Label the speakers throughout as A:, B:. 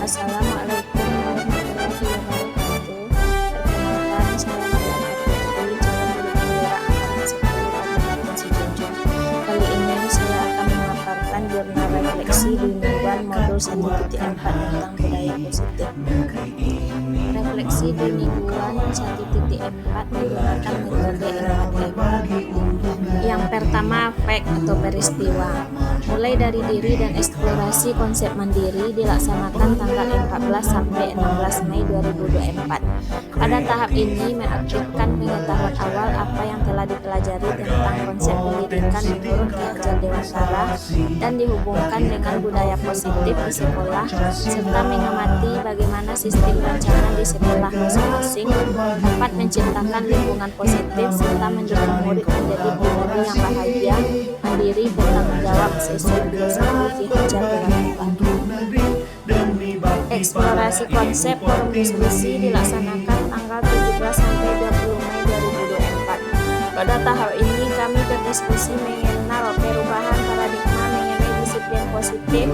A: Assalamualaikum warahmatullahi wabarakatuh. Perkenalkan, saya Mariam Arifin, calon guru bendera angkatan 10 Kabupaten Sidoarjo. Kali ini saya akan memaparkan jurnal refleksi bimbingan modul 1.4 tentang budaya positif. Refleksi bimbingan 1.4 menggunakan metode 4M. Yang pertama, fact atau peristiwa. Mulai dari diri dan eksplorasi konsep mandiri dilaksanakan tanggal 14 sampai 16 Mei 2024. Pada tahap ini mengaktifkan pengetahuan awal apa yang telah dipelajari tentang konsep pendidikan menurut Ki Hajar Dewantara dan dihubungkan dengan budaya positif di sekolah, serta mengamati bagaimana sistem rancangan di sekolah masing-masing dapat menciptakan lingkungan positif serta mendukung murid menjadi pribadi yang bahagia, mandiri, bertanggung jawab sesuai filosofi Ki Hajar Dewantara. Eksplorasi konsep forum diskusi dilaksanakan tanggal 17 sampai 20 Mei 2024. Pada tahap ini kami berdiskusi mengenal perubahan paradigma mengenai disiplin positif,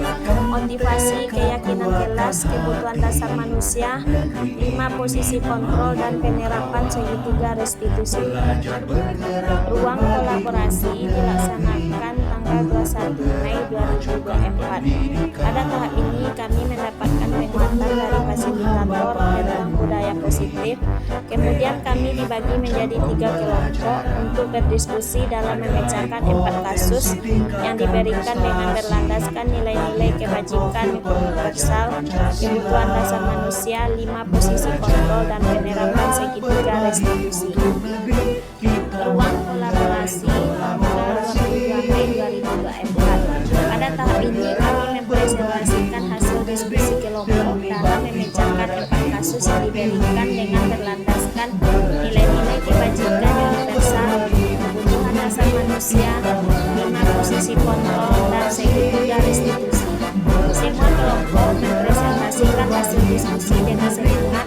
A: motivasi, keyakinan kelas, kebutuhan dasar manusia, 5 posisi kontrol, dan penerapan segitiga restitusi. Ruang kolaborasi dilaksanakan tanggal 21 Mei 2024. Pada tahap ini kami mendapatkan penguatan dari fasilitator tentang budaya positif. Kemudian kami dibagi menjadi 3 kelompok untuk berdiskusi dalam memecahkan 4 kasus yang diberikan dengan berlandaskan nilai-nilai kebajikan universal, kebutuhan dasar manusia, 5 posisi kontrol, dan penerapan segitiga restitusi. Ruang kolaborasi tanggal 22 Mei 2024. Pada tahap ini kami mempresentasikan hasil diskusi kelompok dalam memecahkan 4 kasus yang diberikan dengan berlandaskan nilai-nilai kebajikan universal, kebutuhan dasar manusia, 5 posisi kontrol, dan segitiga restitusi. Semua kelompok mempresentasikan hasil diskusi dengan semangat,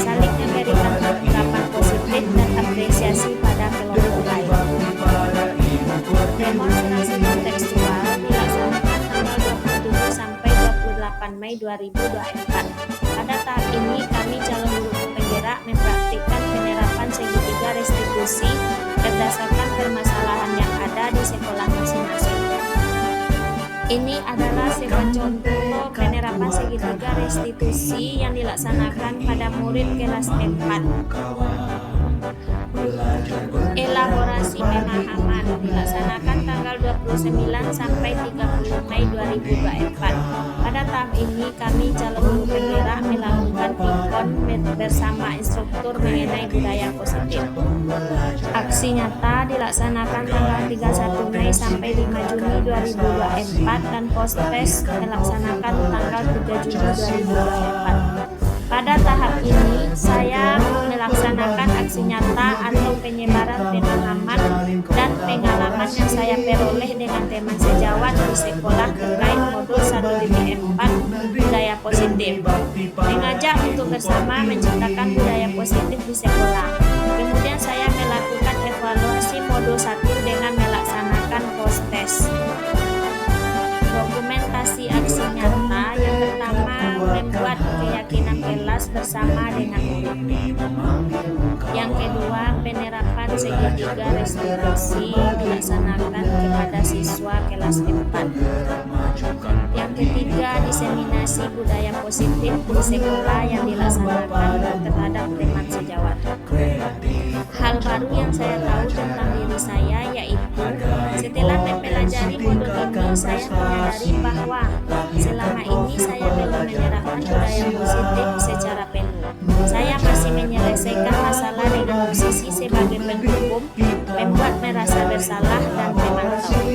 A: saling memberikan tanggapan positif dan apresiasi pada kelompok lain. Demonstrasi kontekstual dilaksanakan tanggal 27 sampai 28 Mei 2024. Pada tahap ini kami calon guru penggerak mempraktikkan penerapan segitiga restitusi berdasarkan permasalahan yang ada di sekolah masing-masing. Ini adalah sebuah contoh penerapan segitiga restitusi yang dilaksanakan pada murid kelas 4. Elaborasi pemahaman dilaksanakan tanggal 29 sampai 30 Mei 2024. Pada tahap ini kami calon guru penggerak melakukan pikon bersama instruktur mengenai budaya positif. Aksi nyata dilaksanakan tanggal 31 Mei sampai 5 Juni 2024 dan post-test dilaksanakan tanggal 3 Juni 2024. Pada tahap ini, saya melaksanakan aksi nyata atau penyebaran pemahaman dan pengalaman yang saya peroleh dengan teman sejawat di sekolah terkait modul 1.4 budaya positif. Mengajak untuk bersama menciptakan budaya positif di sekolah. Kemudian saya melakukan evaluasi modul 1 dengan melaksanakan post-test. Dokumentasi aksi nyata yang pertama membuat keyakinan kelas bersama dengan murid. Yang kedua, penerapan segitiga restitusi dilaksanakan kepada siswa kelas 4. Yang ketiga, diseminasi budaya positif di sekolah yang dilaksanakan terhadap teman sejawat. Hal baru yang saya tahu tentang diri saya yaitu setelah mempelajari modul ini saya menyadari bahwa selama ini saya belum menerapkan budaya positif secara penuh. Saya masih menyelesaikan masalah dengan posisi sebagai penghukum, membuat merasa bersalah dan memantau.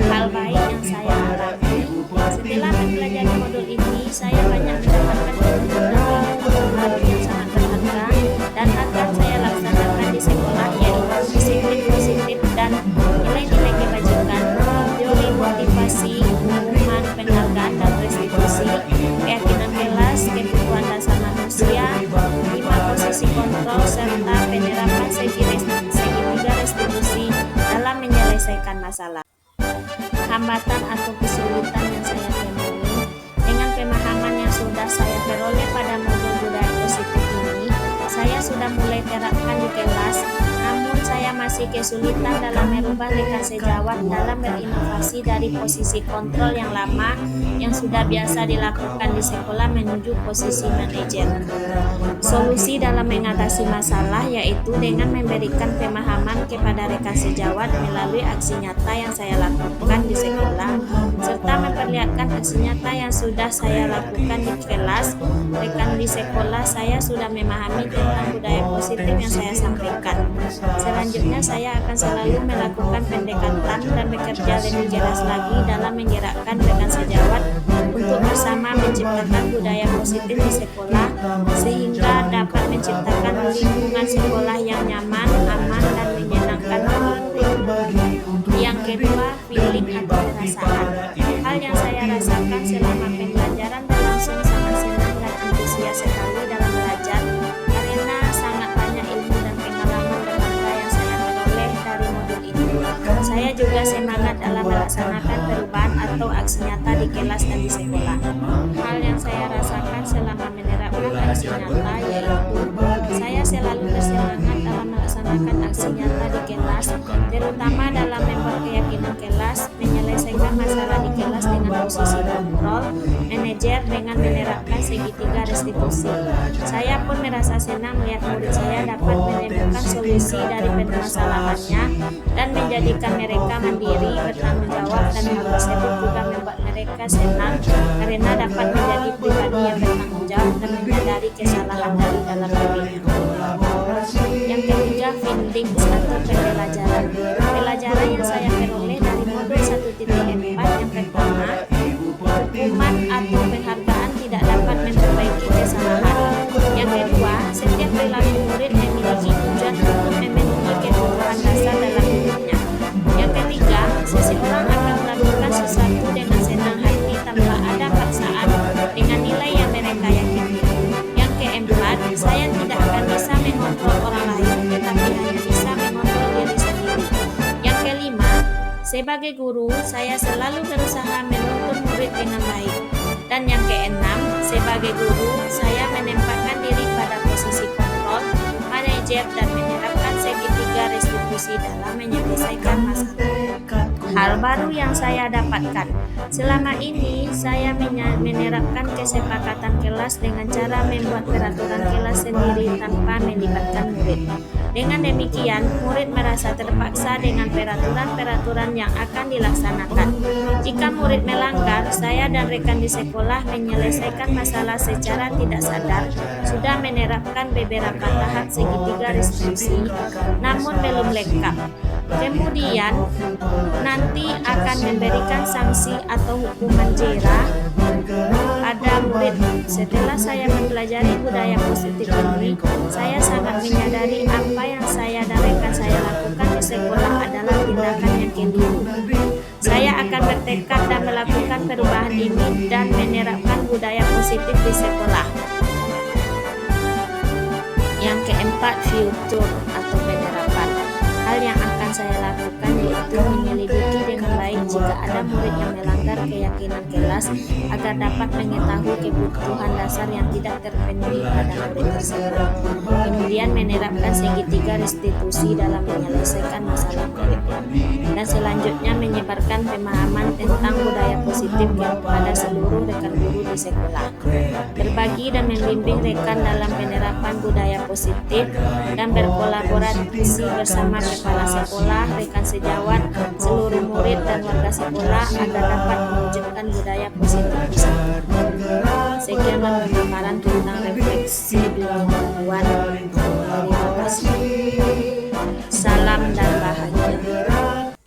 A: Hal baik yang saya alami setelah mempelajari modul ini, saya banyak mendapatkan pengetahuan yang sangat berharga dan akan saya laksanakan di sekolah, yaitu disiplin positif dan nilai-nilai kebajikan, teori motivasi, pengumuman, penghargaan dan restitusi, keyakinan kelas, kebutuhan dasar manusia, 5 posisi kontrol, serta penerapan segitiga restitusi dalam menyelesaikan masalah. hambatan atau kesulitan yang saya temui. Dengan pemahaman yang sudah saya peroleh pada modul budaya positif ini, saya sudah mulai terapkan di kelas, namun saya masih kesulitan dalam merubah rekan sejawat dalam berinovasi dari posisi kontrol yang lama yang sudah biasa dilakukan di sekolah menuju posisi manajer. Solusi dalam mengatasi masalah yaitu dengan memberikan pemahaman kepada rekan sejawat melalui aksi nyata yang saya lakukan di sekolah, serta memperlihatkan aksi nyata yang sudah saya lakukan di kelas. Rekan di sekolah saya sudah memahami tentang budaya positif yang saya sampaikan. Selanjutnya saya akan selalu melakukan pendekatan dan bekerja lebih jelas lagi dalam menggerakkan rekan sejawat untuk bersama menciptakan budaya positif di sekolah sehingga dapat menciptakan lingkungan sekolah yang nyaman, aman, dan menyenangkan bagi murid. Yang kedua, feeling atau perasaan. Hal yang saya rasakan selama pembelajaran berlangsung sangat senang dan antusias sekali dalam belajar karena sangat banyak ilmu dan pengalaman berharga yang saya peroleh dari modul ini. Saya juga semangat dalam melaksanakan perubahan atau aksi nyata di kelas dan di sekolah. Hal yang saya rasakan selama menerapkan aksi nyata yaitu saya selalu bersemangat dalam melaksanakan aksi nyata di kelas, terutama dalam membuat keyakinan kelas, menyelesaikan masalah di kelas dengan posisi kontrol, manajer dengan menerapkan segitiga restitusi. Saya pun merasa senang melihat murid saya dapat menemukan solusi dari permasalahannya dan menjadikan mereka mandiri, bertanggung jawab, dan hal tersebut juga membuat mereka senang karena dapat menjadi pribadi yang bertanggung jawab dan menyadari kesalahan dari dalam dirinya. Yang ketiga, findings atau pembelajaran. Pelajaran yang saya peroleh dari modul 1.4 yang pertama, hukuman atau penghargaan tidak dapat memperbaiki kesalahan. Yang kedua, setiap perilaku murid memiliki tujuan untuk memenuhi kebutuhan dasar dalam hidupnya. Yang ketiga, seseorang akan melakukan sesuatu dengan senang hati tanpa ada paksaan dengan nilai yang mereka yakini. Yang keempat, saya tidak akan bisa mengontrol orang lain, tetapi hanya bisa mengontrol diri sendiri. Yang kelima, sebagai guru, saya selalu berusaha menuntun murid dengan baik. Dan yang keenam, sebagai guru, saya menempatkan diri pada posisi kontrol, manajer, dan menerapkan segitiga restitusi dalam menyelesaikan masalah. Hal baru yang saya dapatkan selama ini, saya menerapkan kesepakatan kelas dengan cara membuat peraturan kelas sendiri tanpa melibatkan murid. Dengan demikian, murid merasa terpaksa dengan peraturan-peraturan yang akan dilaksanakan. Jika murid melanggar, saya dan rekan di sekolah menyelesaikan masalah secara tidak sadar, sudah menerapkan beberapa tahap segitiga restitusi, namun belum lengkap. Kemudian, nanti akan memberikan sanksi atau hukuman jera pada murid. Setelah saya mempelajari budaya positif ini, saya sangat menyadari apa yang saya dan rekan saya lakukan di sekolah adalah tindakan yang keliru. Saya akan bertekad dan melakukan perubahan ini dan menerapkan budaya positif di sekolah. Yang keempat, future atau penerapan. Hal yang akan saya lakukan yaitu menyelidiki dengan baik jika ada murid yang melanggar keyakinan kelas agar dapat mengetahui kebutuhan dasar yang tidak terpenuhi pada murid tersebut. Kemudian menerapkan segitiga restitusi dalam menyelesaikan masalah murid. Dan selanjutnya menyebarkan pemahaman tentang budaya positif kepada seluruh rekan guru di sekolah. Berbagi dan membimbing rekan dalam penerapan budaya positif dan berkolaborasi bersama kepala sekolah, rekan sejawat, seluruh murid dan warga sekolah agar dapat mewujudkan budaya positif di sekolah. Sekian pemaparan tentang refleksi 2020-an